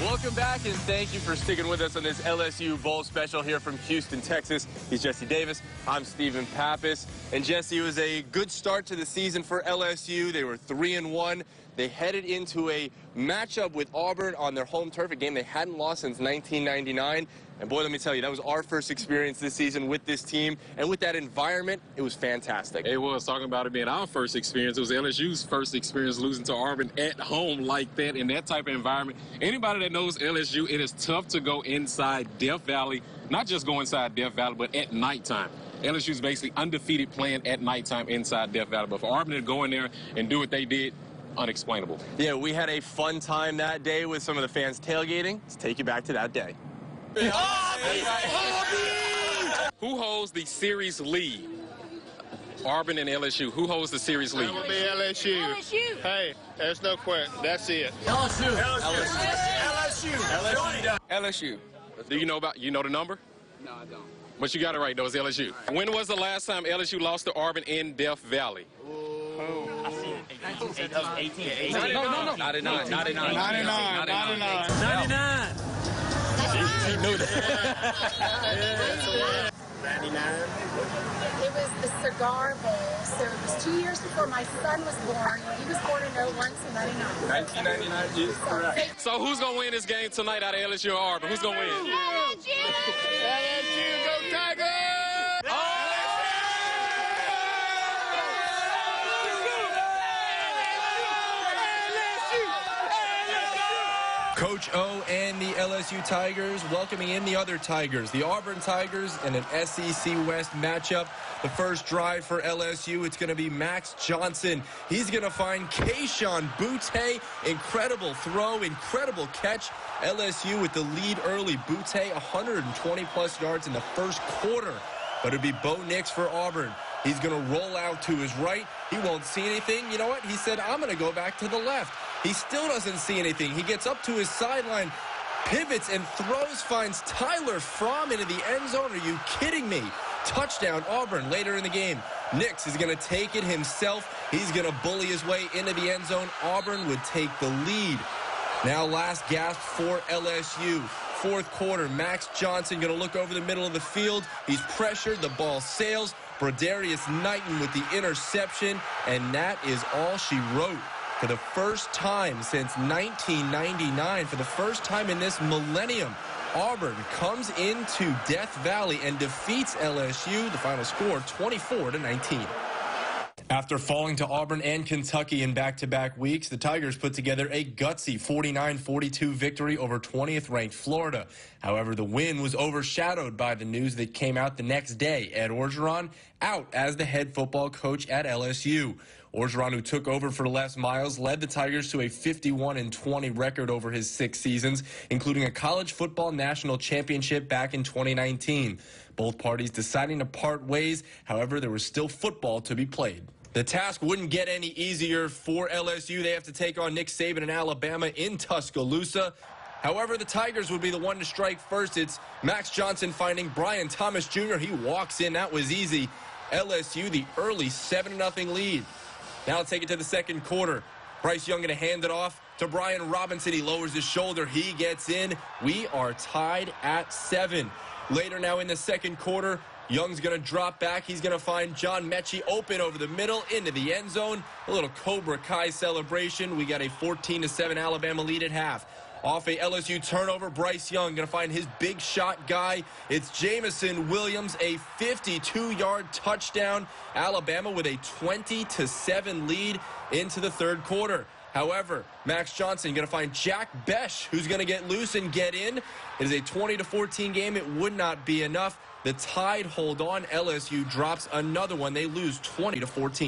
Welcome back, and thank you for sticking with us on this LSU Bowl special here from Houston, Texas. He's Jesse Davis. I'm Stephen Pappas. And Jesse, it was a good start to the season for LSU. They were 3-1. They headed into a matchup with Auburn on their home turf, a game they hadn't lost since 1999. And boy, let me tell you, that was our first experience this season with this team. And with that environment, it was fantastic. It was. Talking about it being our first experience, it was LSU's first experience losing to Auburn at home like that in that type of environment. Anybody that knows LSU, it is tough to go inside Death Valley, not just go inside Death Valley, but at nighttime. LSU's basically undefeated playing at nighttime inside Death Valley. But for Auburn to go in there and do what they did, unexplainable. Yeah, we had a fun time that day with some of the fans tailgating. Let's take you back to that day. Who holds the series lead? Auburn and LSU. Who holds the series lead? That would be LSU. LSU. Hey, there's no question. That's it. LSU. LSU. Do you know the number? No, I don't. But you got it right, though. It's LSU. When was the last time LSU lost to Auburn in Death Valley? No. 99. 99. He knew that. 99. It was the Cigar Bowl, so it was 2 years before my son was born. He was born in 01, so 99. 1999 is correct. So who's going to win this game tonight out of LSU or Auburn? Who's going to win? LSU, go Tigers! Coach O and the LSU Tigers welcoming in the other Tigers, the Auburn Tigers, in an SEC West matchup. The first drive for LSU, it's going to be Max Johnson. He's going to find Kayshon Boutte. Incredible throw, incredible catch. LSU with the lead early. Boutte 120-plus yards in the first quarter. But it'll be Bo Nix for Auburn. He's going to roll out to his right. He won't see anything. You know what? He said, I'm going to go back to the left. He still doesn't see anything. He gets up to his sideline, pivots and throws, finds Tyler Fromm into the end zone. Are you kidding me? Touchdown, Auburn, later in the game. Nix is going to take it himself. He's going to bully his way into the end zone. Auburn would take the lead. Now last gasp for LSU. Fourth quarter, Max Johnson going to look over the middle of the field. He's pressured. The ball sails. Brodarius Knighton with the interception. And that is all she wrote. For the first time since 1999, for the first time in this millennium, Auburn comes into Death Valley and defeats LSU. The final score, 24-19. After falling to Auburn and Kentucky in back-to-back weeks, the Tigers put together a gutsy 49-42 victory over 20th-ranked Florida. However, the win was overshadowed by the news that came out the next day. Ed Orgeron out as the head football coach at LSU. Orgeron, who took over for Les Miles, led the Tigers to a 51-20 record over his 6 seasons, including a college football national championship back in 2019. Both parties deciding to part ways. However, there was still football to be played. The task wouldn't get any easier for LSU. They have to take on Nick Saban and Alabama in Tuscaloosa. However, the Tigers would be the one to strike first. It's Max Johnson finding Brian Thomas Jr. He walks in. That was easy. LSU, the early 7-0 lead. Now let's take it to the second quarter. Bryce Young going to hand it off to Brian Robinson. He lowers his shoulder. He gets in. We are tied at 7. Later now in the second quarter, Young's going to drop back. He's going to find John Mechie open over the middle into the end zone. A little Cobra Kai celebration. We got a 14-7 Alabama lead at half. Off a LSU turnover, Bryce Young going to find his big shot guy. It's Jamison Williams, a 52-yard touchdown. Alabama with a 20-7 lead into the third quarter. However, Max Johnson going to find Jack Besh, who's going to get loose and get in. It is a 20-14 game. It would not be enough. The Tide hold on. LSU drops another one. They lose 20-14.